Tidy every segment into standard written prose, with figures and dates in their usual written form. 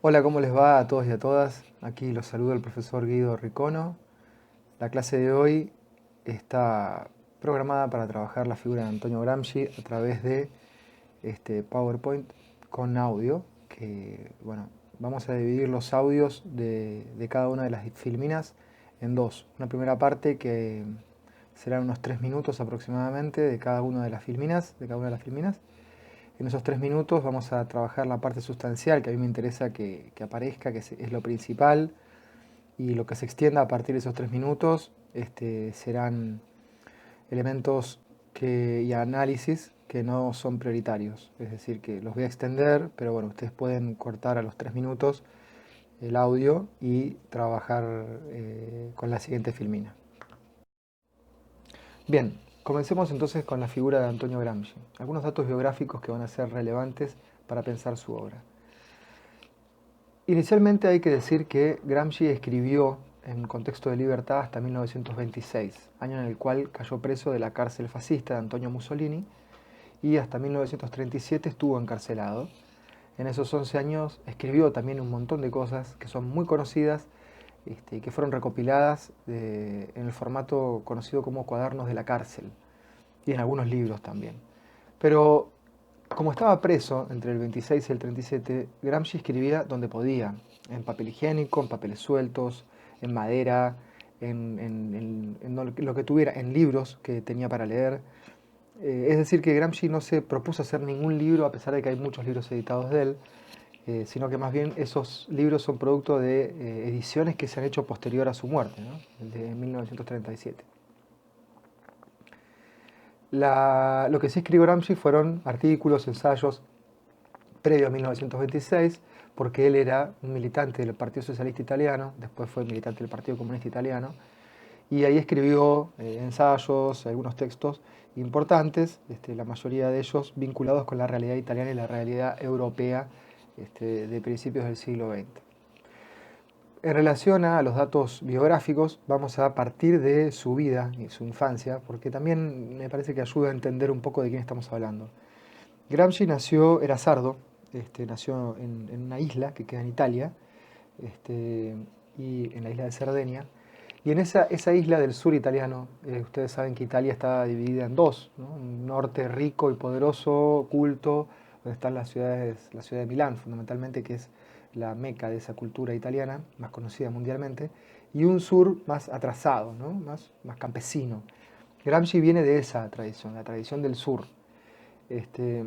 Hola, ¿cómo les va a todos y a todas? Aquí los saluda el profesor Guido Ricono. La clase de hoy está programada para trabajar la figura de Antonio Gramsci a través de este PowerPoint con audio, que bueno, vamos a dividir los audios de cada una de las filminas en dos. Una primera parte que serán unos 3 minutos aproximadamente de cada una de las filminas, En esos 3 minutos vamos a trabajar la parte sustancial que a mí me interesa que aparezca, que es lo principal, y lo que se extienda a partir de esos 3 minutos serán elementos y análisis que no son prioritarios. Es decir, que los voy a extender, pero bueno, ustedes pueden cortar a los 3 minutos el audio y trabajar con la siguiente filmina. Bien, comencemos entonces con la figura de Antonio Gramsci. Algunos datos biográficos que van a ser relevantes para pensar su obra. Inicialmente hay que decir que Gramsci escribió en contexto de libertad hasta 1926, año en el cual cayó preso de la cárcel fascista de Antonio Mussolini y hasta 1937 estuvo encarcelado. En esos 11 años escribió también un montón de cosas que son muy conocidas y que fueron recopiladas en el formato conocido como Cuadernos de la Cárcel y en algunos libros también. Pero como estaba preso entre el 26 y el 37, Gramsci escribía donde podía, en papel higiénico, en papeles sueltos, en madera, en lo que tuviera, en libros que tenía para leer. Es decir, que Gramsci no se propuso hacer ningún libro, a pesar de que hay muchos libros editados de él, sino que más bien esos libros son producto de ediciones que se han hecho posterior a su muerte, ¿no? El de 1937. Lo que sí escribió Gramsci fueron artículos, ensayos previo a 1926, porque él era un militante del Partido Socialista Italiano, después fue militante del Partido Comunista Italiano, y ahí escribió ensayos, algunos textos importantes, la mayoría de ellos vinculados con la realidad italiana y la realidad europea de principios del siglo XX. En relación a los datos biográficos, vamos a partir de su vida y su infancia, porque también me parece que ayuda a entender un poco de quién estamos hablando. Gramsci era sardo, nació en una isla que queda en Italia, este, y en la isla de Cerdeña. Y en esa isla del sur italiano, ustedes saben que Italia está dividida en dos, ¿no? Un norte rico y poderoso, culto, donde están la ciudad de Milán fundamentalmente, que es la meca de esa cultura italiana, más conocida mundialmente, y un sur más atrasado, ¿no? Más campesino. Gramsci viene de esa tradición, la tradición del sur. Este,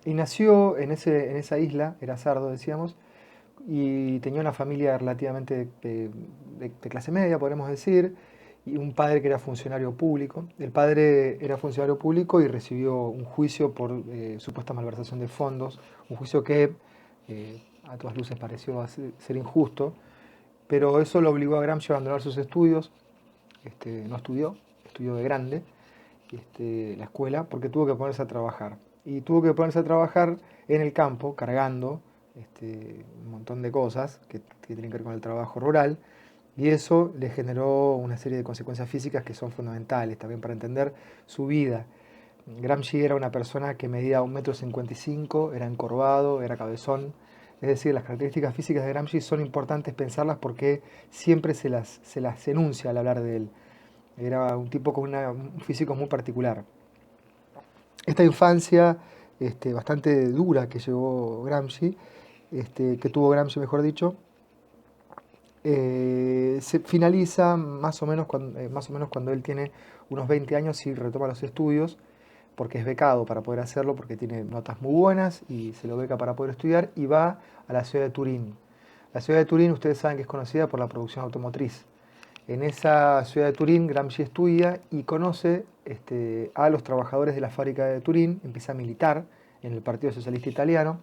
y nació en esa isla, era sardo, decíamos, y tenía una familia relativamente de clase media, podemos decir, y un padre que era funcionario público. El padre era funcionario público y recibió un juicio por supuesta malversación de fondos, un juicio que a todas luces pareció ser injusto, pero eso lo obligó a Gramsci a abandonar sus estudios. No estudió, estudió de grande la escuela porque tuvo que ponerse a trabajar. Y tuvo que ponerse a trabajar en el campo, cargando un montón de cosas que tienen que ver con el trabajo rural. Y eso le generó una serie de consecuencias físicas que son fundamentales también para entender su vida. Gramsci era una persona que medía 1,55 m, era encorvado, era cabezón. Es decir, las características físicas de Gramsci son importantes pensarlas porque siempre se las enuncia al hablar de él. Era un tipo con un físico muy particular. Esta infancia bastante dura que llevó Gramsci, que tuvo Gramsci, mejor dicho, se finaliza más o menos cuando él tiene unos 20 años y retoma los estudios, porque es becado para poder hacerlo, porque tiene notas muy buenas y se lo beca para poder estudiar, y va a la ciudad de Turín. La ciudad de Turín, ustedes saben que es conocida por la producción automotriz. En esa ciudad de Turín, Gramsci estudia y conoce a los trabajadores de la fábrica de Turín, empieza a militar en el Partido Socialista Italiano,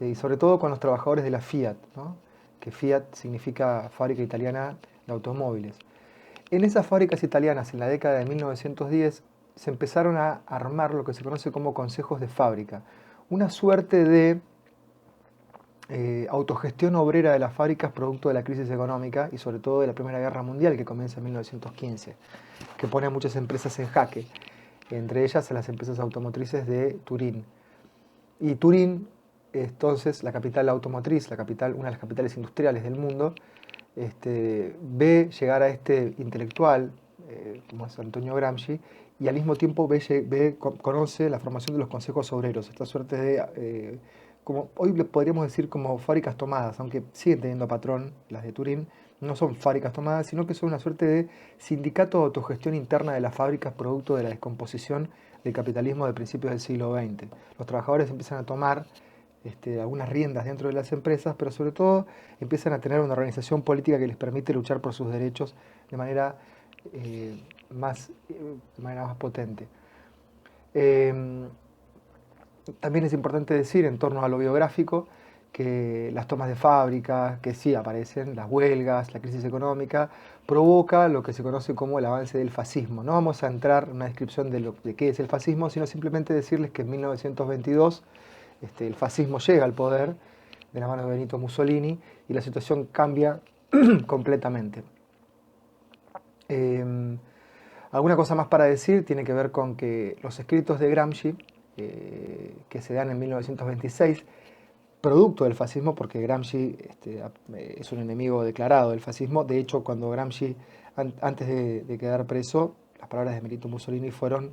y sobre todo con los trabajadores de la Fiat, ¿no? Que Fiat significa Fábrica Italiana de Automóviles. En esas fábricas italianas, en la década de 1910, se empezaron a armar lo que se conoce como consejos de fábrica, una suerte de autogestión obrera de las fábricas producto de la crisis económica y sobre todo de la Primera Guerra Mundial que comienza en 1915, que pone a muchas empresas en jaque, entre ellas a las empresas automotrices de Turín. Y Turín entonces la capital automotriz, una de las capitales industriales del mundo, ve llegar a este intelectual, como es Antonio Gramsci, y al mismo tiempo conoce la formación de los consejos obreros, esta suerte de, como hoy le podríamos decir como fábricas tomadas, aunque siguen teniendo patrón, las de Turín, no son fábricas tomadas, sino que son una suerte de sindicato de autogestión interna de las fábricas producto de la descomposición del capitalismo de principios del siglo XX. Los trabajadores empiezan a tomar algunas riendas dentro de las empresas, pero sobre todo empiezan a tener una organización política que les permite luchar por sus derechos de manera, más potente. También es importante decir, en torno a lo biográfico, que las tomas de fábricas, que sí aparecen, las huelgas, la crisis económica, provoca lo que se conoce como el avance del fascismo. No vamos a entrar en una descripción de qué es el fascismo, sino simplemente decirles que en 1922 el fascismo llega al poder de la mano de Benito Mussolini y la situación cambia completamente. Alguna cosa más para decir tiene que ver con que los escritos de Gramsci, que se dan en 1926, producto del fascismo, porque Gramsci es un enemigo declarado del fascismo. De hecho, cuando Gramsci, antes de quedar preso, las palabras de Benito Mussolini fueron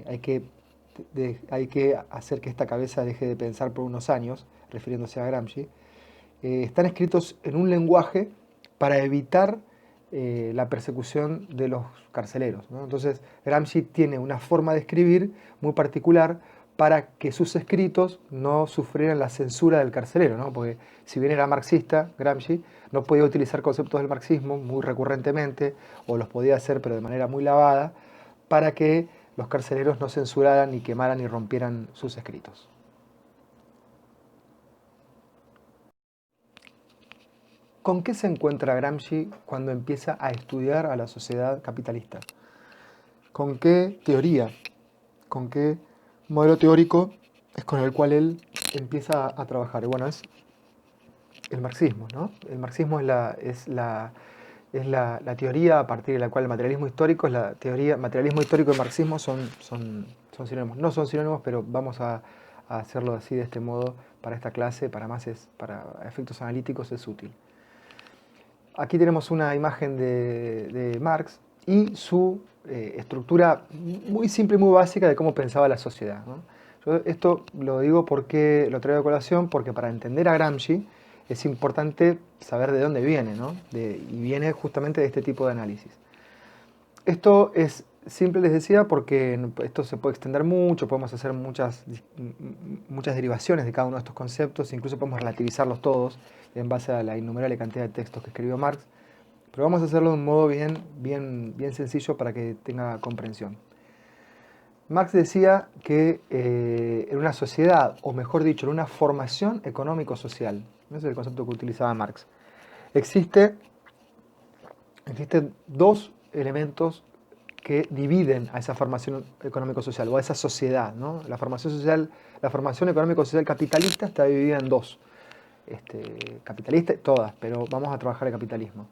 hay que hacer que esta cabeza deje de pensar por unos años, refiriéndose a Gramsci. Están escritos en un lenguaje para evitar la persecución de los carceleros, ¿no? Entonces Gramsci tiene una forma de escribir muy particular para que sus escritos no sufrieran la censura del carcelero, ¿no? Porque si bien era marxista, Gramsci no podía utilizar conceptos del marxismo muy recurrentemente, o los podía hacer pero de manera muy lavada, para que los carceleros no censuraran, ni quemaran, ni rompieran sus escritos. ¿Con qué se encuentra Gramsci cuando empieza a estudiar a la sociedad capitalista? ¿Con qué teoría? ¿Con qué modelo teórico es con el cual él empieza a trabajar? Y bueno, es el marxismo, ¿no? El marxismo es la teoría a partir de la cual el materialismo histórico, materialismo histórico y marxismo son sinónimos. No son sinónimos, pero vamos a hacerlo así, de este modo, para esta clase, para efectos analíticos es útil. Aquí tenemos una imagen de Marx y su estructura muy simple y muy básica de cómo pensaba la sociedad, ¿no? Yo esto lo digo porque lo traigo a colación, porque para entender a Gramsci es importante saber de dónde viene, ¿no? Y viene justamente de este tipo de análisis. Esto es simple, les decía, porque esto se puede extender mucho, podemos hacer muchas derivaciones de cada uno de estos conceptos, incluso podemos relativizarlos todos en base a la innumerable cantidad de textos que escribió Marx, pero vamos a hacerlo de un modo bien sencillo para que tenga comprensión. Marx decía que en una sociedad, o mejor dicho, en una formación económico-social, ese es el concepto que utilizaba Marx, existen dos elementos que dividen a esa formación económico-social o a esa sociedad, ¿no? La formación económico-social capitalista está dividida en dos. Capitalista, todas, pero vamos a trabajar el capitalismo.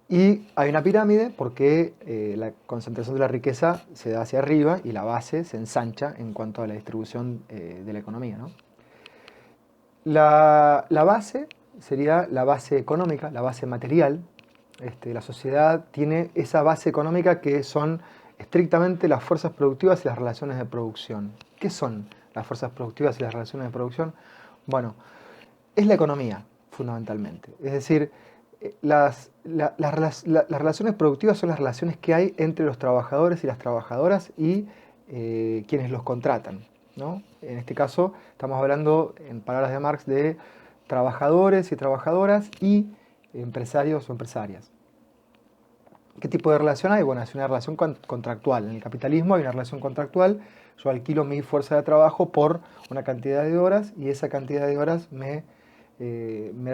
Y hay una pirámide porque la concentración de la riqueza se da hacia arriba y la base se ensancha en cuanto a la distribución de la economía, ¿no? La base sería la base económica, la base material. La sociedad tiene esa base económica que son estrictamente las fuerzas productivas y las relaciones de producción. ¿Qué son las fuerzas productivas y las relaciones de producción? Bueno, es la economía, fundamentalmente. Es decir, las relaciones productivas son las relaciones que hay entre los trabajadores y las trabajadoras y quienes los contratan, ¿no? En este caso estamos hablando, en palabras de Marx, de trabajadores y trabajadoras y empresarios o empresarias. ¿Qué tipo de relación hay? Bueno, es una relación contractual. En el capitalismo hay una relación contractual. Yo alquilo mi fuerza de trabajo por una cantidad de horas y esa cantidad de horas me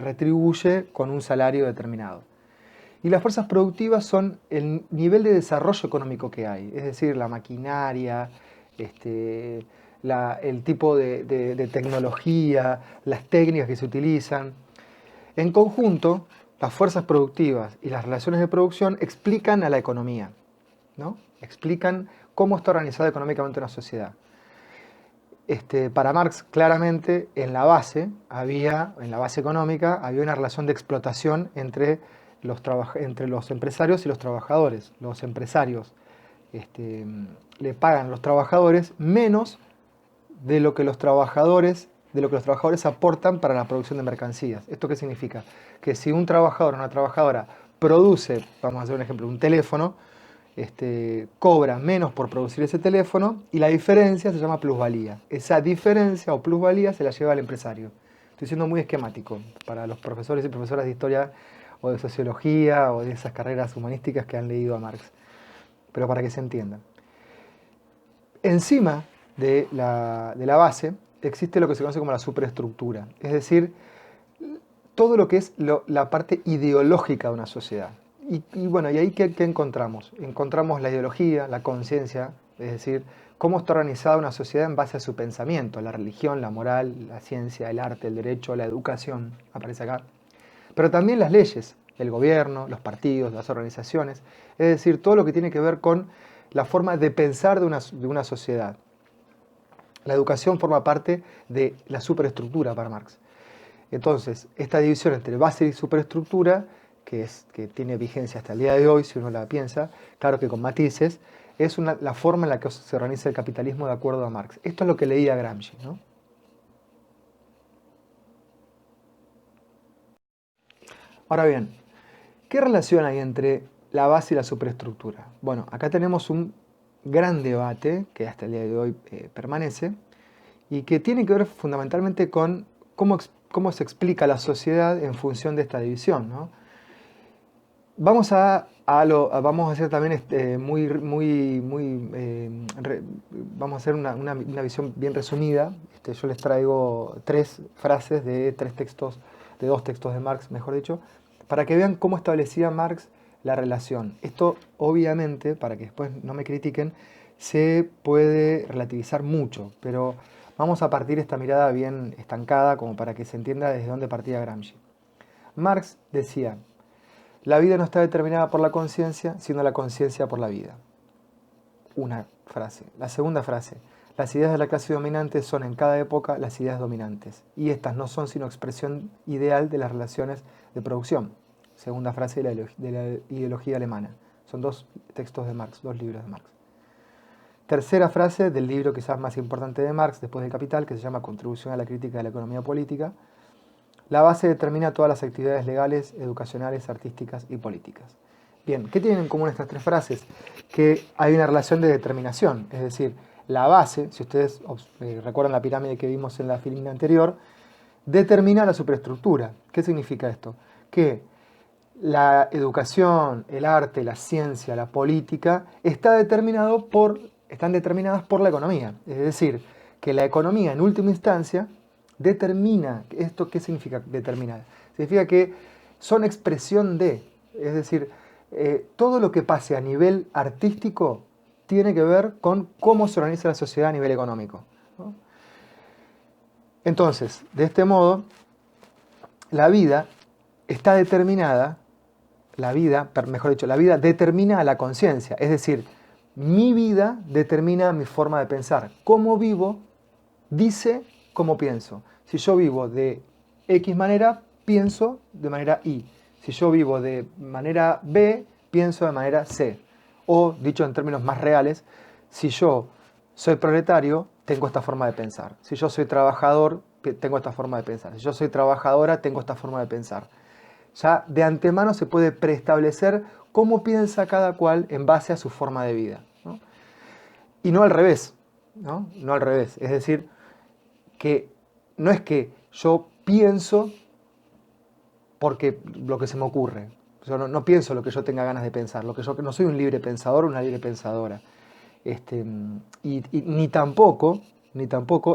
retribuye con un salario determinado. Y las fuerzas productivas son el nivel de desarrollo económico que hay, es decir, la maquinaria, el tipo de tecnología, las técnicas que se utilizan. En conjunto, las fuerzas productivas y las relaciones de producción explican a la economía, ¿no? Explican cómo está organizada económicamente una sociedad. Para Marx, claramente, en la base económica, había una relación de explotación entre los empresarios y los trabajadores. Los empresarios este, le pagan a los trabajadores menos de lo que los trabajadores aportan para la producción de mercancías. ¿Esto qué significa? Que si un trabajador o una trabajadora produce, vamos a hacer un ejemplo, un teléfono, cobra menos por producir ese teléfono y la diferencia se llama plusvalía. Esa diferencia o plusvalía se la lleva al empresario. Estoy siendo muy esquemático para los profesores y profesoras de historia o de sociología o de esas carreras humanísticas que han leído a Marx, pero para que se entienda. Encima de la base existe lo que se conoce como la superestructura, es decir, todo lo que es la parte ideológica de una sociedad. Y bueno, ¿y ahí qué encontramos? Encontramos la ideología, la conciencia, es decir, cómo está organizada una sociedad en base a su pensamiento, la religión, la moral, la ciencia, el arte, el derecho, la educación, aparece acá. Pero también las leyes, el gobierno, los partidos, las organizaciones, es decir, todo lo que tiene que ver con la forma de pensar de una sociedad. La educación forma parte de la superestructura para Marx. Entonces, esta división entre base y superestructura, que tiene vigencia hasta el día de hoy, si uno la piensa, claro que con matices, es la forma en la que se organiza el capitalismo de acuerdo a Marx. Esto es lo que leía Gramsci, ¿no? Ahora bien, ¿qué relación hay entre la base y la superestructura? Bueno, acá tenemos un gran debate que hasta el día de hoy permanece y que tiene que ver fundamentalmente con cómo se explica la sociedad en función de esta división, ¿no? Vamos a hacer también vamos a hacer una visión bien resumida. Yo les traigo tres frases de de dos textos de Marx, mejor dicho, para que vean cómo establecía Marx la relación. Esto, obviamente, para que después no me critiquen, se puede relativizar mucho, pero vamos a partir esta mirada bien estancada como para que se entienda desde dónde partía Gramsci. Marx decía: la vida no está determinada por la conciencia, sino la conciencia por la vida. Una frase. La segunda frase. Las ideas de la clase dominante son en cada época las ideas dominantes, y estas no son sino expresión ideal de las relaciones de producción. Segunda frase de la ideología alemana. Son dos textos de Marx, dos libros de Marx. Tercera frase del libro quizás más importante de Marx, después del Capital, que se llama Contribución a la crítica de la economía política. La base determina todas las actividades legales, educacionales, artísticas y políticas. Bien, ¿qué tienen en común estas tres frases? Que hay una relación de determinación, es decir, la base, si ustedes recuerdan la pirámide que vimos en la filmina anterior, determina la superestructura. ¿Qué significa esto? Que la educación, el arte, la ciencia, la política están determinadas por la economía. Es decir, que la economía en última instancia determina. ¿Esto qué significa determinar? Significa que son expresión de, es decir, todo lo que pase a nivel artístico tiene que ver con cómo se organiza la sociedad a nivel económico, ¿no? Entonces, de este modo, la vida está determinada, mejor dicho, la vida determina a la conciencia, es decir, mi vida determina mi forma de pensar. Cómo vivo dice cómo pienso. Si yo vivo de X manera, pienso de manera Y. Si yo vivo de manera B, pienso de manera C. O, dicho en términos más reales, si yo soy proletario, tengo esta forma de pensar. Si yo soy trabajador, tengo esta forma de pensar. Si yo soy trabajadora, tengo esta forma de pensar. Ya de antemano se puede preestablecer cómo piensa cada cual en base a su forma de vida, ¿no? Y no al revés, ¿no? No al revés. Es decir, que no es que yo pienso porque lo que se me ocurre. Yo no pienso lo que yo tenga ganas de pensar. No soy un libre pensador o una libre pensadora. Ni tampoco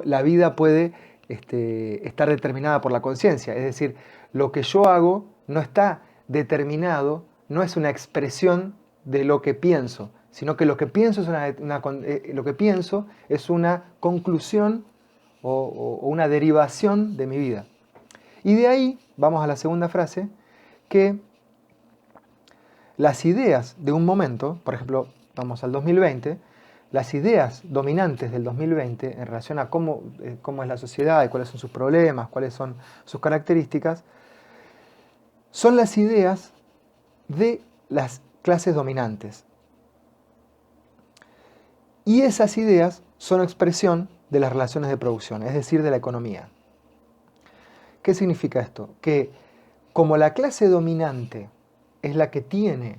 la vida puede estar determinada por la conciencia. Es decir, lo que yo hago no está determinado, no es una expresión de lo que pienso, sino que lo que pienso es una conclusión o una derivación de mi vida. Y de ahí vamos a la segunda frase, que las ideas de un momento, por ejemplo, vamos al 2020, las ideas dominantes del 2020 en relación a cómo es la sociedad y cuáles son sus problemas, cuáles son sus características, son las ideas de las clases dominantes. Y esas ideas son expresión de las relaciones de producción, es decir, de la economía. ¿Qué significa esto? Que como la clase dominante es la que tiene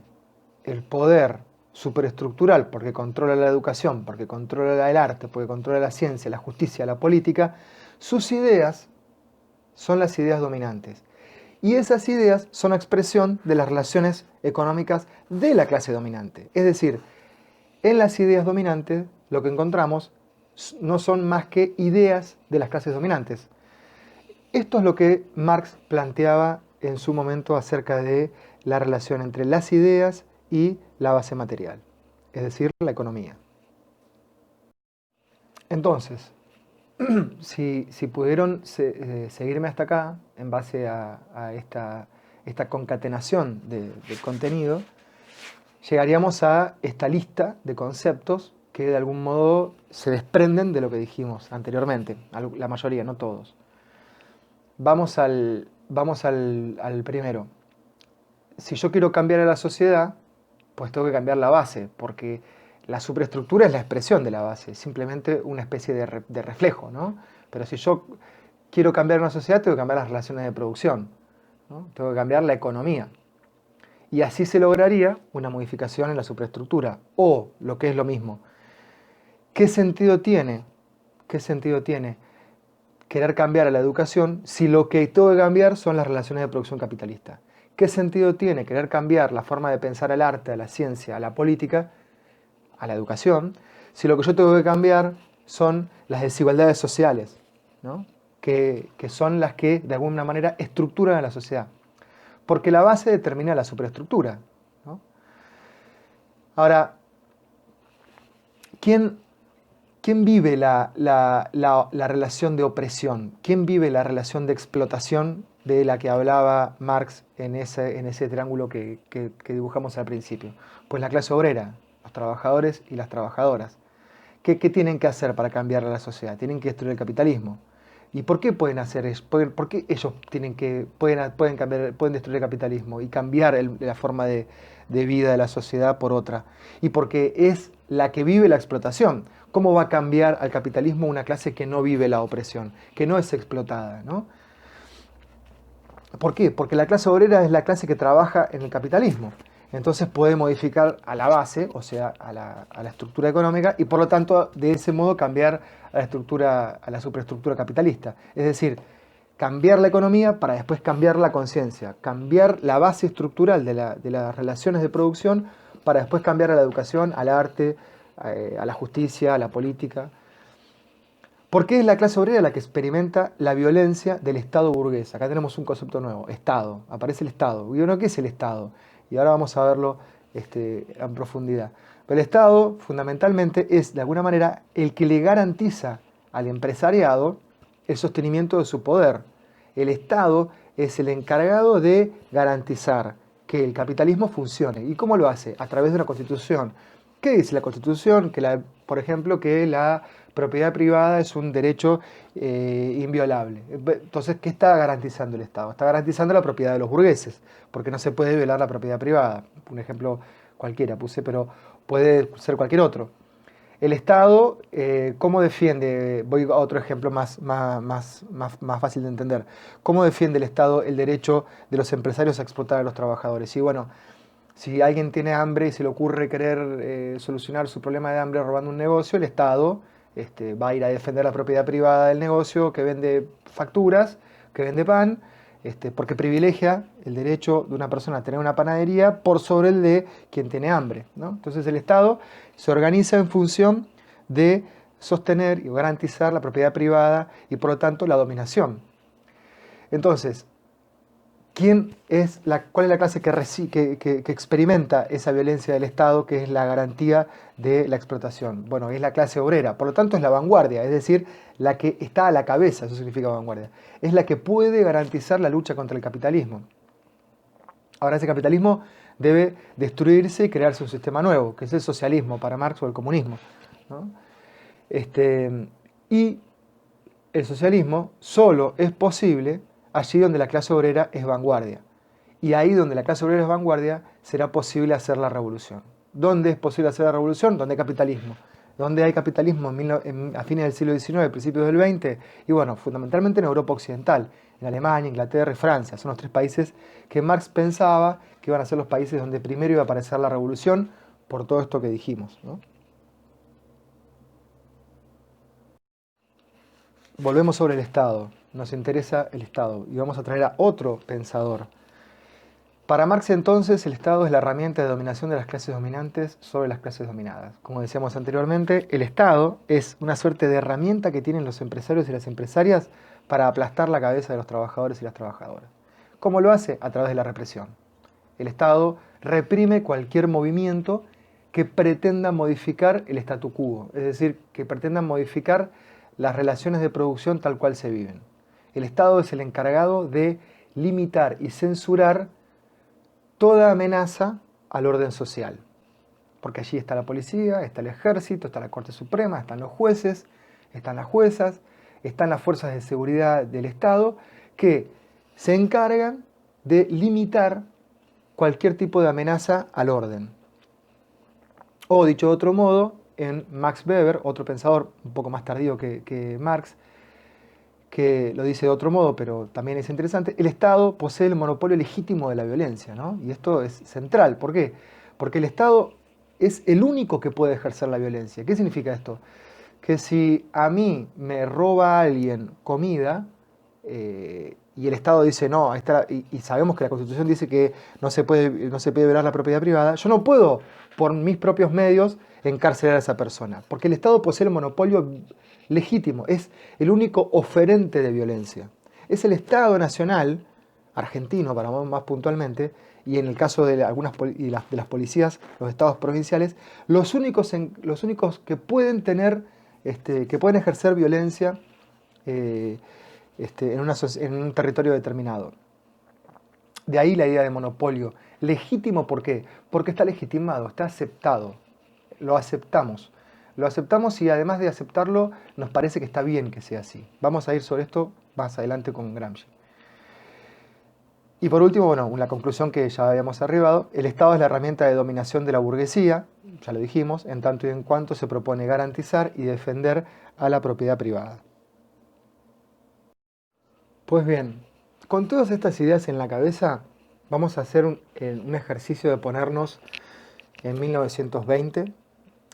el poder superestructural, porque controla la educación, porque controla el arte, porque controla la ciencia, la justicia, la política, sus ideas son las ideas dominantes. Y esas ideas son expresión de las relaciones económicas de la clase dominante. Es decir, en las ideas dominantes lo que encontramos no son más que ideas de las clases dominantes. Esto es lo que Marx planteaba en su momento acerca de la relación entre las ideas y la base material, es decir, la economía. Entonces, si pudieron seguirme hasta acá, en base a esta concatenación del contenido, llegaríamos a esta lista de conceptos que de algún modo se desprenden de lo que dijimos anteriormente, la mayoría, no todos. Vamos al primero. Si yo quiero cambiar a la sociedad, pues tengo que cambiar la base, porque la superestructura es la expresión de la base, simplemente una especie de reflejo, ¿no? Pero si yo quiero cambiar una sociedad, tengo que cambiar las relaciones de producción, ¿no? Tengo que cambiar la economía. Y así se lograría una modificación en la superestructura. O, lo que es lo mismo, ¿qué sentido tiene? ¿Qué sentido tiene querer cambiar a la educación si lo que tengo que cambiar son las relaciones de producción capitalista? ¿Qué sentido tiene querer cambiar la forma de pensar al arte, a la ciencia, a la política, a la educación, si lo que yo tengo que cambiar son las desigualdades sociales, ¿no? que son las que de alguna manera estructuran a la sociedad? Porque la base determina la superestructura, ¿no? Ahora, ¿quién vive la relación de opresión? ¿Quién vive la relación de explotación de la que hablaba Marx en ese triángulo que dibujamos al principio? Pues la clase obrera, los trabajadores y las trabajadoras. ¿Qué tienen que hacer para cambiar a la sociedad? Tienen que destruir el capitalismo. ¿Y por qué pueden hacer eso? ¿Por qué ellos pueden destruir el capitalismo y cambiar la forma de vida de la sociedad por otra? Y porque es la que vive la explotación. ¿Cómo va a cambiar al capitalismo una clase que no vive la opresión, que no es explotada, ¿no? ¿Por qué? Porque la clase obrera es la clase que trabaja en el capitalismo. Entonces puede modificar a la base, o sea, a la estructura económica, y por lo tanto, de ese modo, cambiar a la superestructura capitalista. Es decir, cambiar la economía para después cambiar la conciencia, cambiar la base estructural de las relaciones de producción para después cambiar a la educación, al arte, a la justicia, a la política. ¿Por qué es la clase obrera la que experimenta la violencia del Estado burgués? Acá tenemos un concepto nuevo, Estado. Aparece el Estado. Y uno, ¿qué es el Estado? Y ahora vamos a verlo en profundidad. Pero el Estado, fundamentalmente, es, de alguna manera, el que le garantiza al empresariado el sostenimiento de su poder. El Estado es el encargado de garantizar que el capitalismo funcione. ¿Y cómo lo hace? A través de una Constitución. ¿Qué dice la Constitución? Por ejemplo, que la propiedad privada es un derecho inviolable. Entonces, ¿qué está garantizando el Estado? Está garantizando la propiedad de los burgueses, porque no se puede violar la propiedad privada. Un ejemplo cualquiera puse, pero puede ser cualquier otro. El Estado, ¿cómo defiende? Voy a otro ejemplo más fácil de entender. ¿Cómo defiende el Estado el derecho de los empresarios a explotar a los trabajadores? Y bueno, si alguien tiene hambre y se le ocurre querer solucionar su problema de hambre robando un negocio, el Estado va a ir a defender la propiedad privada del negocio que vende facturas, que vende pan, porque privilegia el derecho de una persona a tener una panadería por sobre el de quien tiene hambre, ¿no? Entonces el Estado se organiza en función de sostener y garantizar la propiedad privada y por lo tanto la dominación. Entonces, ¿cuál es la clase que experimenta esa violencia del Estado, que es la garantía de la explotación? Bueno, es la clase obrera, por lo tanto es la vanguardia, es decir, la que está a la cabeza, eso significa vanguardia. Es la que puede garantizar la lucha contra el capitalismo. Ahora, ese capitalismo debe destruirse y crearse un sistema nuevo, que es el socialismo para Marx o el comunismo, ¿no? Y el socialismo solo es posible allí donde la clase obrera es vanguardia. Y ahí donde la clase obrera es vanguardia, será posible hacer la revolución. ¿Dónde es posible hacer la revolución? Donde hay capitalismo. ¿Dónde hay capitalismo a fines del siglo XIX, principios del XX? Y bueno, fundamentalmente en Europa Occidental, en Alemania, Inglaterra y Francia. Son los tres países que Marx pensaba que iban a ser los países donde primero iba a aparecer la revolución por todo esto que dijimos, ¿no? Volvemos sobre el Estado. Nos interesa el Estado y vamos a traer a otro pensador. Para Marx entonces el Estado es la herramienta de dominación de las clases dominantes sobre las clases dominadas. Como decíamos anteriormente, el Estado es una suerte de herramienta que tienen los empresarios y las empresarias para aplastar la cabeza de los trabajadores y las trabajadoras. ¿Cómo lo hace? A través de la represión. El Estado reprime cualquier movimiento que pretenda modificar el statu quo, es decir, que pretenda modificar las relaciones de producción tal cual se viven. El Estado es el encargado de limitar y censurar toda amenaza al orden social. Porque allí está la policía, está el ejército, está la Corte Suprema, están los jueces, están las juezas, están las fuerzas de seguridad del Estado que se encargan de limitar cualquier tipo de amenaza al orden. O dicho de otro modo, en Max Weber, otro pensador un poco más tardío que Marx, que lo dice de otro modo, pero también es interesante, el Estado posee el monopolio legítimo de la violencia, ¿no? Y esto es central. ¿Por qué? Porque el Estado es el único que puede ejercer la violencia. ¿Qué significa esto? Que si a mí me roba alguien comida, y el Estado dice no, y sabemos que la Constitución dice que no se puede violar la propiedad privada, yo no puedo, por mis propios medios, encarcelar a esa persona, porque el Estado posee el monopolio legítimo, es el único oferente de violencia. Es el Estado nacional, argentino para más puntualmente, y en el caso de de las policías, los estados provinciales, los únicos que pueden tener, que pueden ejercer violencia en un territorio determinado. De ahí la idea de monopolio. Legítimo, ¿por qué? Porque está legitimado, está aceptado. Lo aceptamos. Lo aceptamos y además de aceptarlo, nos parece que está bien que sea así. Vamos a ir sobre esto más adelante con Gramsci. Y por último, bueno, la conclusión que ya habíamos arribado, el Estado es la herramienta de dominación de la burguesía, ya lo dijimos, en tanto y en cuanto se propone garantizar y defender a la propiedad privada. Pues bien, con todas estas ideas en la cabeza, vamos a hacer un ejercicio de ponernos en 1920,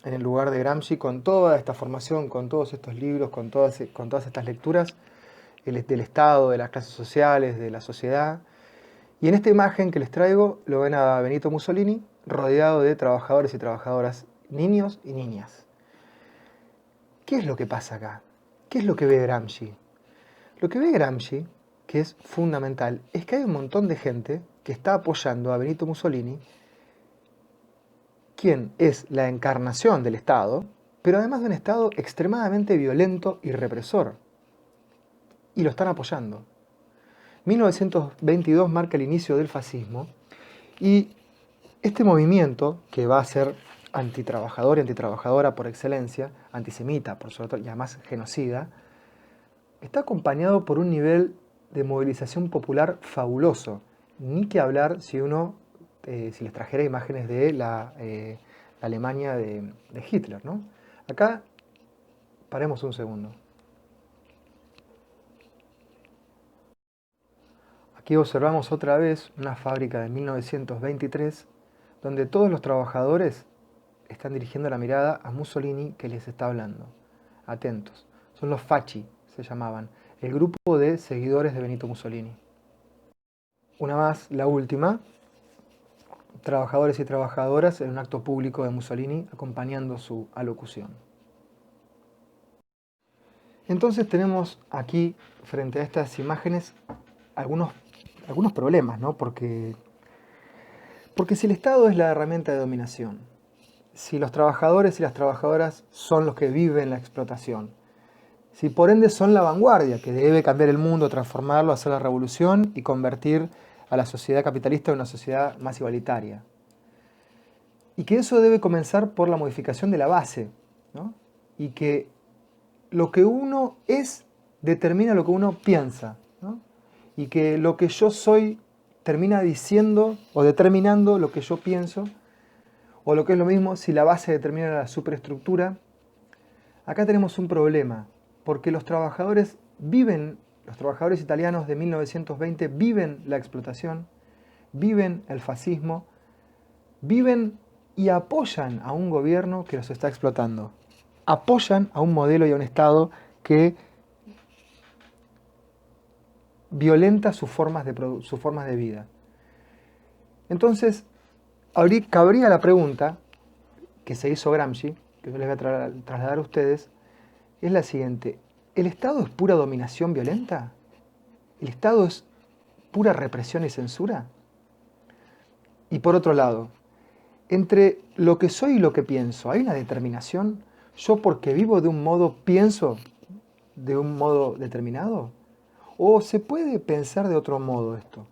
en el lugar de Gramsci, con toda esta formación, con todos estos libros, con todas estas lecturas del Estado, de las clases sociales, de la sociedad. Y en esta imagen que les traigo lo ven a Benito Mussolini rodeado de trabajadores y trabajadoras, niños y niñas. ¿Qué es lo que pasa acá? ¿Qué es lo que ve Gramsci? Lo que ve Gramsci, que es fundamental, es que hay un montón de gente que está apoyando a Benito Mussolini, quien es la encarnación del Estado, pero además de un Estado extremadamente violento y represor. Y lo están apoyando. 1922 marca el inicio del fascismo y este movimiento, que va a ser antitrabajador y antitrabajadora por excelencia, antisemita por sobre todo y además genocida, está acompañado por un nivel de movilización popular fabuloso. Ni que hablar si si les trajera imágenes de la Alemania de Hitler, ¿no? Acá paremos un segundo. Aquí observamos otra vez una fábrica de 1923, donde todos los trabajadores están dirigiendo la mirada a Mussolini que les está hablando. Atentos. Son los Facci, se llamaban, el grupo de seguidores de Benito Mussolini. Una más, la última, trabajadores y trabajadoras en un acto público de Mussolini acompañando su alocución. Entonces tenemos aquí, frente a estas imágenes, algunos problemas, ¿no? Porque si el Estado es la herramienta de dominación, si los trabajadores y las trabajadoras son los que viven la explotación, si por ende son la vanguardia que debe cambiar el mundo, transformarlo, hacer la revolución y convertir a la sociedad capitalista en una sociedad más igualitaria. Y que eso debe comenzar por la modificación de la base, ¿no? y que lo que uno es determina lo que uno piensa, ¿no? Y que lo que yo soy termina diciendo o determinando lo que yo pienso, o lo que es lo mismo, si la base determina la superestructura. Acá tenemos un problema, porque los trabajadores italianos de 1920 viven la explotación, viven el fascismo, viven y apoyan a un gobierno que los está explotando. Apoyan a un modelo y a un Estado que violenta sus formas de vida. Entonces, cabría la pregunta que se hizo Gramsci, que yo les voy a trasladar a ustedes, es la siguiente. ¿El Estado es pura dominación violenta? ¿El Estado es pura represión y censura? Y por otro lado, entre lo que soy y lo que pienso, ¿hay una determinación? ¿Yo porque vivo de un modo pienso de un modo determinado? ¿O se puede pensar de otro modo esto?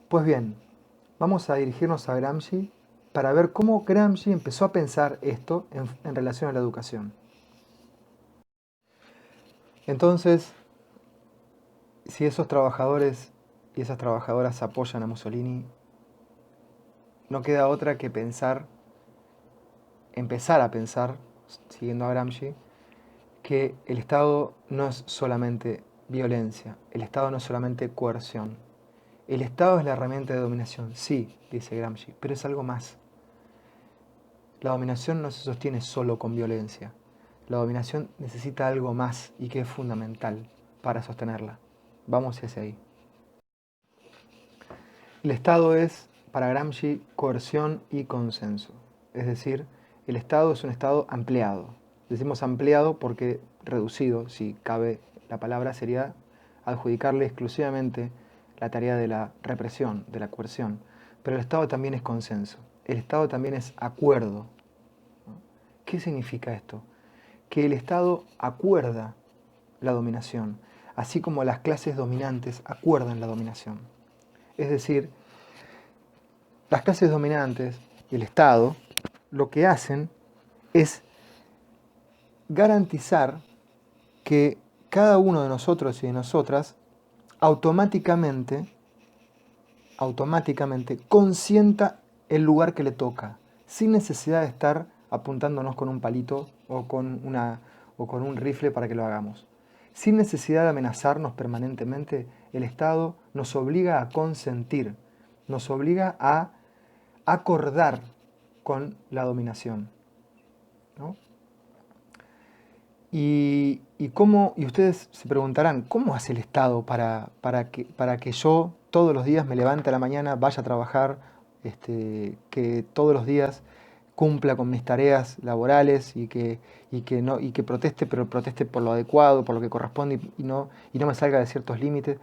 Pues bien, vamos a dirigirnos a Gramsci para ver cómo Gramsci empezó a pensar esto en relación a la educación. Entonces, si esos trabajadores y esas trabajadoras apoyan a Mussolini, no queda otra que empezar a pensar, siguiendo a Gramsci, que el Estado no es solamente violencia, el Estado no es solamente coerción. El Estado es la herramienta de dominación, sí, dice Gramsci, pero es algo más. La dominación no se sostiene solo con violencia. La dominación necesita algo más y que es fundamental para sostenerla. Vamos hacia ahí. El Estado es, para Gramsci, coerción y consenso. Es decir, el Estado es un Estado ampliado. Decimos ampliado porque reducido, si cabe la palabra, sería adjudicarle exclusivamente la tarea de la represión, de la coerción. Pero el Estado también es consenso. El Estado también es acuerdo. ¿Qué significa esto? Que el Estado acuerda la dominación, así como las clases dominantes acuerdan la dominación. Es decir, las clases dominantes y el Estado lo que hacen es garantizar que cada uno de nosotros y de nosotras automáticamente consienta el lugar que le toca, sin necesidad de estar apuntándonos con un palito o con un rifle para que lo hagamos. Sin necesidad de amenazarnos permanentemente, el Estado nos obliga a consentir, nos obliga a acordar con la dominación, ¿no? Y ustedes se preguntarán, ¿cómo hace el Estado para que yo todos los días me levante a la mañana, vaya a trabajar, que todos los días cumpla con mis tareas laborales y que proteste, pero proteste por lo adecuado, por lo que corresponde y no me salga de ciertos límites?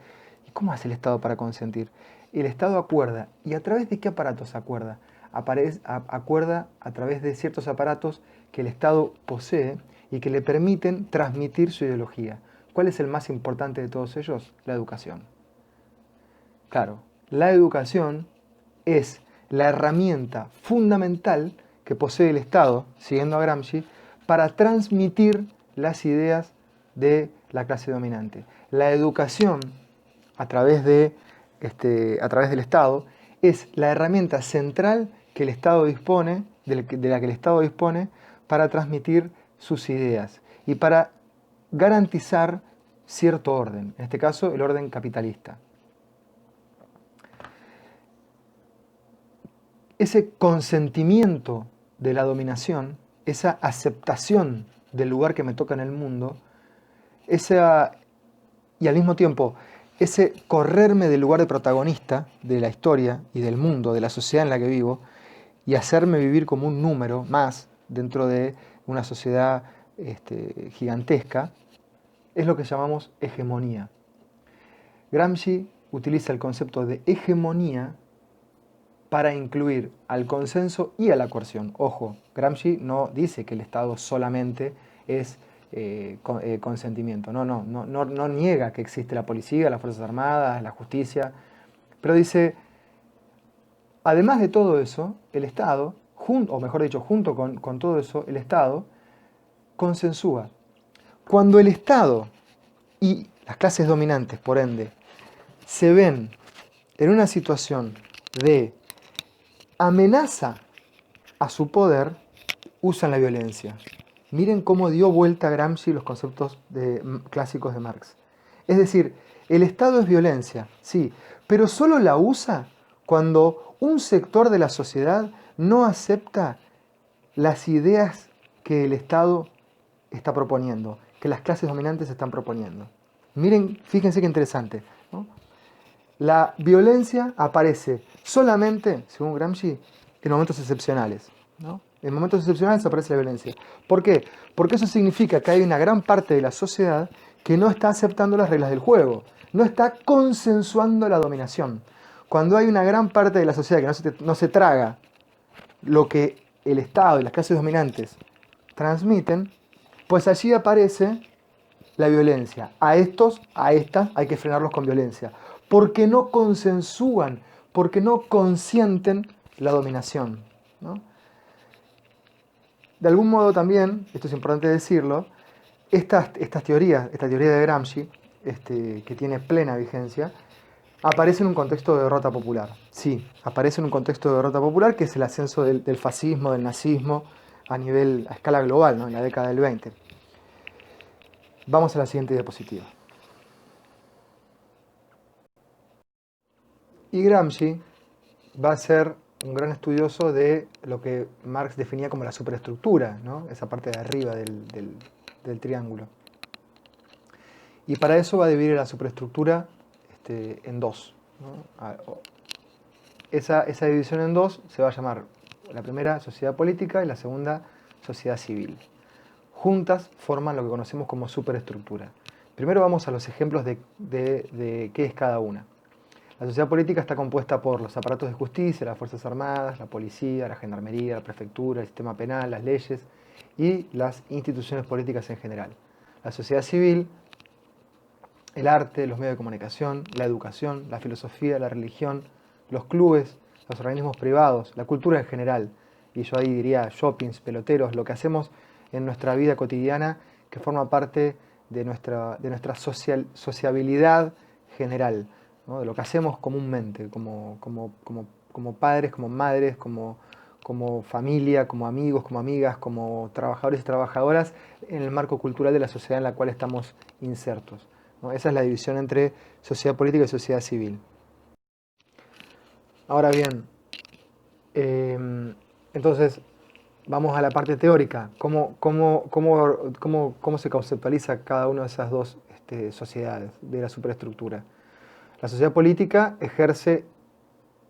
¿Y cómo hace el Estado para consentir? El Estado acuerda. ¿Y a través de qué aparatos acuerda? Acuerda a través de ciertos aparatos que el Estado posee y que le permiten transmitir su ideología. ¿Cuál es el más importante de todos ellos? La educación. Claro, la educación es la herramienta fundamental que posee el Estado, siguiendo a Gramsci, para transmitir las ideas de la clase dominante. La educación, a través del Estado, es la herramienta central que el Estado dispone, de la que el Estado dispone para transmitir sus ideas y para garantizar cierto orden, en este caso el orden capitalista. Ese consentimiento de la dominación, esa aceptación del lugar que me toca en el mundo, y al mismo tiempo ese correrme del lugar de protagonista de la historia y del mundo, de la sociedad en la que vivo, y hacerme vivir como un número más dentro de una sociedad gigantesca, es lo que llamamos hegemonía. Gramsci utiliza el concepto de hegemonía para incluir al consenso y a la coerción. Ojo, Gramsci no dice que el Estado solamente es consentimiento. No niega que existe la policía, las Fuerzas Armadas, la justicia, pero dice, además de todo eso, el Estado, o mejor dicho, junto con todo eso, el Estado consensúa. Cuando el Estado y las clases dominantes, por ende, se ven en una situación de amenaza a su poder, usan la violencia. Miren cómo dio vuelta Gramsci los conceptos clásicos de Marx. Es decir, el Estado es violencia, sí, pero solo la usa cuando un sector de la sociedad no acepta las ideas que el Estado está proponiendo, que las clases dominantes están proponiendo. Miren, fíjense qué interesante, ¿no? La violencia aparece solamente, según Gramsci, en momentos excepcionales, ¿no? En momentos excepcionales aparece la violencia. ¿Por qué? Porque eso significa que hay una gran parte de la sociedad que no está aceptando las reglas del juego, no está consensuando la dominación. Cuando hay una gran parte de la sociedad que no se traga lo que el Estado y las clases dominantes transmiten, pues allí aparece la violencia. A estas hay que frenarlos con violencia, porque no consensúan, porque no consienten la dominación, ¿no? De algún modo también, esto es importante decirlo, esta teoría de Gramsci, que tiene plena vigencia, aparece en un contexto de derrota popular. Sí, aparece en un contexto de derrota popular, que es el ascenso del fascismo, del nazismo, a escala global, ¿no? En la década del 20. Vamos a la siguiente diapositiva. Y Gramsci va a ser un gran estudioso de lo que Marx definía como la superestructura, ¿no? Esa parte de arriba del triángulo. Y para eso va a dividir la superestructura en dos, ¿no? Esa división en dos se va a llamar la primera sociedad política y la segunda sociedad civil. Juntas forman lo que conocemos como superestructura. Primero vamos a los ejemplos de qué es cada una. La sociedad política está compuesta por los aparatos de justicia, las Fuerzas Armadas, la policía, la gendarmería, la prefectura, el sistema penal, las leyes y las instituciones políticas en general. La sociedad civil, el arte, los medios de comunicación, la educación, la filosofía, la religión, los clubes, los organismos privados, la cultura en general. Y yo ahí diría shoppings, peloteros, lo que hacemos en nuestra vida cotidiana que forma parte de nuestra sociabilidad general, ¿no? De lo que hacemos comúnmente, como padres, como madres, como familia, como amigos, como amigas, como trabajadores y trabajadoras en el marco cultural de la sociedad en la cual estamos insertos, ¿no? Esa es la división entre sociedad política y sociedad civil. Ahora bien, entonces vamos a la parte teórica. ¿Cómo se conceptualiza cada una de esas dos sociedades de la superestructura? La sociedad política ejerce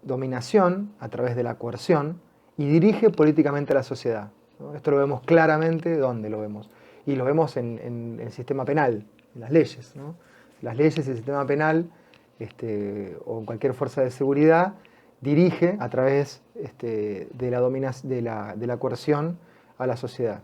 dominación a través de la coerción y dirige políticamente a la sociedad, ¿no? Esto lo vemos claramente. ¿Dónde lo vemos? Y lo vemos en el sistema penal, en las leyes, ¿no? Las leyes y el sistema penal, o en cualquier fuerza de seguridad, dirige a través de la coerción a la sociedad.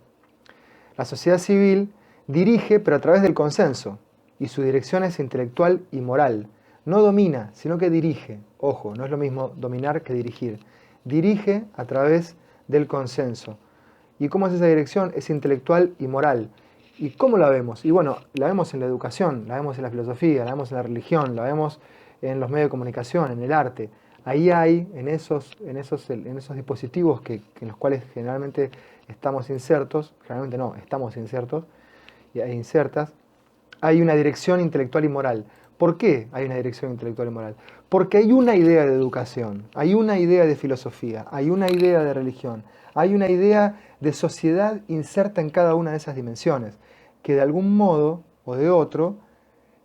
La sociedad civil dirige, pero a través del consenso, y su dirección es intelectual y moral. No domina, sino que dirige. Ojo, no es lo mismo dominar que dirigir. Dirige a través del consenso. ¿Y cómo es esa dirección? Es intelectual y moral. ¿Y cómo la vemos? Y bueno, la vemos en la educación, la vemos en la filosofía, la vemos en la religión, la vemos en los medios de comunicación, en el arte. Ahí hay, en esos dispositivos en los cuales generalmente estamos insertos, generalmente no, estamos insertos e insertas, hay una dirección intelectual y moral. ¿Por qué hay una dirección intelectual y moral? Porque hay una idea de educación, hay una idea de filosofía, hay una idea de religión, hay una idea de sociedad inserta en cada una de esas dimensiones, que de algún modo o de otro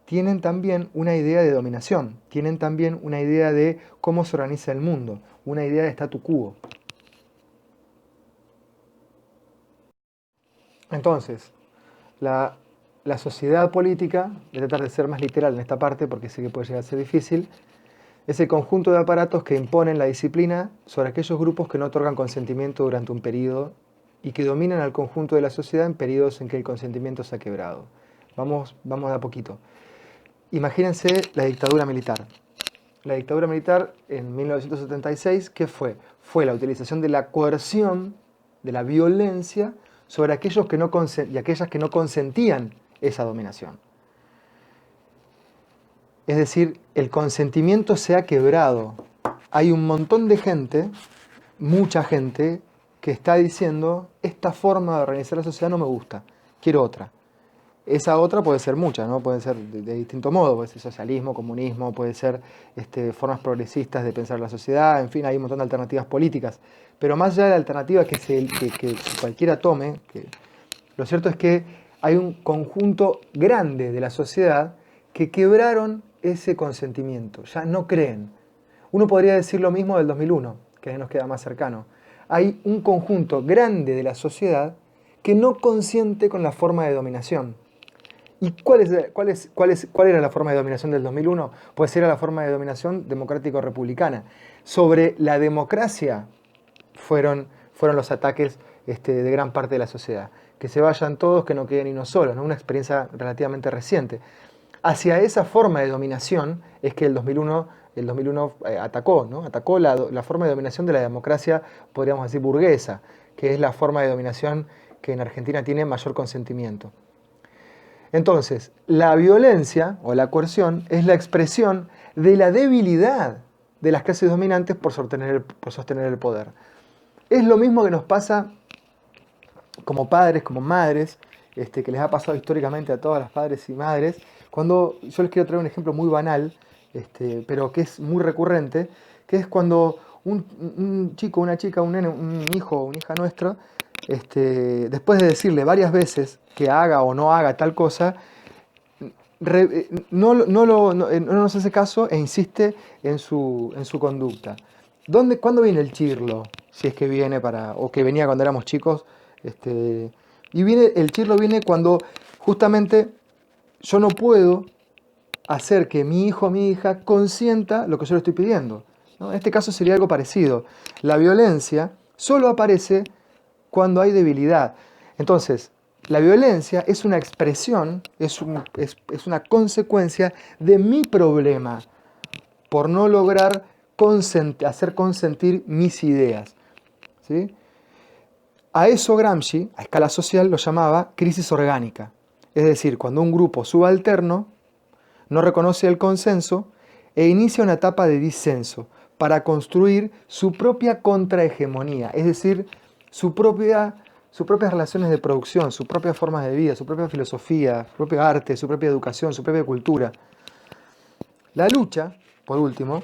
tienen también una idea de dominación, tienen también una idea de cómo se organiza el mundo, una idea de statu quo. Entonces, la sociedad política, voy a tratar de ser más literal en esta parte porque sé que puede llegar a ser difícil, es el conjunto de aparatos que imponen la disciplina sobre aquellos grupos que no otorgan consentimiento durante un periodo y que dominan al conjunto de la sociedad en periodos en que el consentimiento se ha quebrado. Vamos de a poquito. Imagínense la dictadura militar. La dictadura militar en 1976, ¿qué fue? Fue la utilización de la coerción, de la violencia, sobre aquellos que no y aquellas que no consentían esa dominación. Es decir, el consentimiento se ha quebrado. Hay un montón de gente, mucha gente, que está diciendo, esta forma de organizar la sociedad no me gusta, quiero otra. Esa otra puede ser mucha, ¿no? Puede ser de distinto modo, puede ser socialismo, comunismo, puede ser formas progresistas de pensar la sociedad, en fin, hay un montón de alternativas políticas. Pero más allá de la alternativa que cualquiera tome, lo cierto es que hay un conjunto grande de la sociedad que quebraron ese consentimiento, ya no creen. Uno podría decir lo mismo del 2001, que nos queda más cercano. Hay un conjunto grande de la sociedad que no consiente con la forma de dominación. ¿Y cuál era la forma de dominación del 2001? Pues era la forma de dominación democrático-republicana. Sobre la democracia fueron los ataques de gran parte de la sociedad. Que se vayan todos, que no quede ni uno solo, ¿no? Una experiencia relativamente reciente. Hacia esa forma de dominación es que el 2001 atacó, ¿no? Atacó la forma de dominación de la democracia, podríamos decir, burguesa, que es la forma de dominación que en Argentina tiene mayor consentimiento. Entonces, la violencia o la coerción es la expresión de la debilidad de las clases dominantes por sostener el poder. Es lo mismo que nos pasa como padres, como madres, que les ha pasado históricamente a todas las padres y madres. Cuando yo les quiero traer un ejemplo muy banal, pero que es muy recurrente, que es cuando un chico, una chica, un nene, un hijo o una hija nuestra, después de decirle varias veces que haga o no haga tal cosa, no nos hace caso e insiste en su conducta. ¿Cuándo viene el chirlo? Si es que viene o que venía cuando éramos chicos. El chirlo viene cuando justamente yo no puedo hacer que mi hijo o mi hija consienta lo que yo le estoy pidiendo, ¿no? En este caso sería algo parecido. La violencia solo aparece cuando hay debilidad. Entonces, la violencia es una expresión, es una consecuencia de mi problema por no lograr hacer consentir mis ideas, ¿sí? A eso Gramsci, a escala social, lo llamaba crisis orgánica. Es decir, cuando un grupo subalterno no reconoce el consenso e inicia una etapa de disenso para construir su propia contrahegemonía, es decir, sus propias relaciones de producción, sus propias formas de vida, su propia filosofía, su propio arte, su propia educación, su propia cultura. La lucha, por último,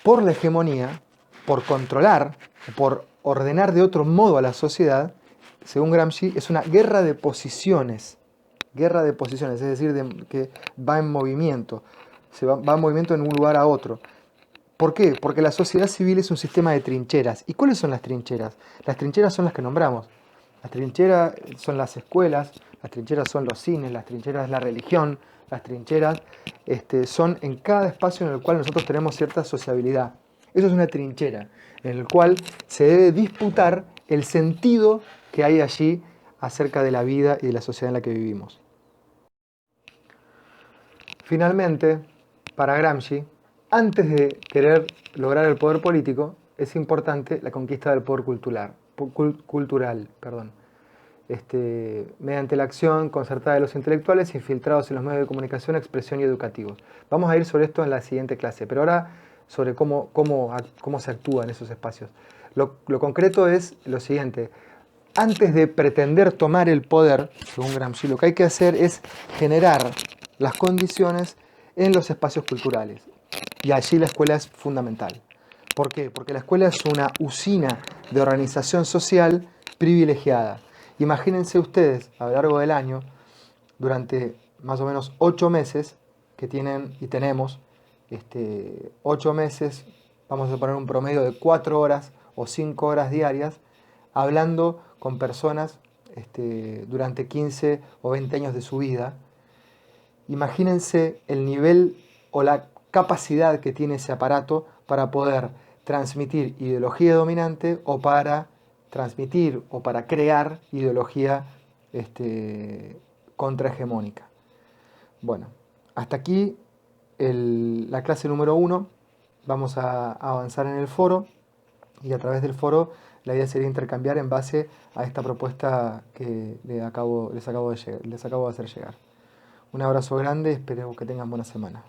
por la hegemonía, por controlar, por ordenar de otro modo a la sociedad, según Gramsci, es una guerra de posiciones. Guerra de posiciones, es decir, que va en movimiento. Va en movimiento en un lugar a otro. ¿Por qué? Porque la sociedad civil es un sistema de trincheras. ¿Y cuáles son las trincheras? Las trincheras son las que nombramos. Las trincheras son las escuelas, las trincheras son los cines, las trincheras es la religión, las trincheras son en cada espacio en el cual nosotros tenemos cierta sociabilidad. Eso es una trinchera, en el cual se debe disputar el sentido que hay allí acerca de la vida y de la sociedad en la que vivimos. Finalmente, para Gramsci, antes de querer lograr el poder político, es importante la conquista del poder cultural, mediante la acción concertada de los intelectuales infiltrados en los medios de comunicación, expresión y educativos. Vamos a ir sobre esto en la siguiente clase, pero ahora sobre cómo se actúa en esos espacios. Lo concreto es lo siguiente. Antes de pretender tomar el poder, según Gramsci, lo que hay que hacer es generar las condiciones en los espacios culturales. Y allí la escuela es fundamental. ¿Por qué? Porque la escuela es una usina de organización social privilegiada. Imagínense ustedes, a lo largo del año, durante más o menos 8 meses que tienen y tenemos, 8 meses, vamos a poner un promedio de 4 horas o 5 horas diarias, hablando con personas durante 15 o 20 años de su vida. Imagínense el nivel o la capacidad que tiene ese aparato para poder transmitir ideología dominante o para transmitir o para crear ideología contrahegemónica. Bueno, hasta aquí la clase número 1. Vamos a avanzar en el foro y a través del foro la idea sería intercambiar en base a esta propuesta que les acabo de hacer llegar. Un abrazo grande, espero que tengan buena semana.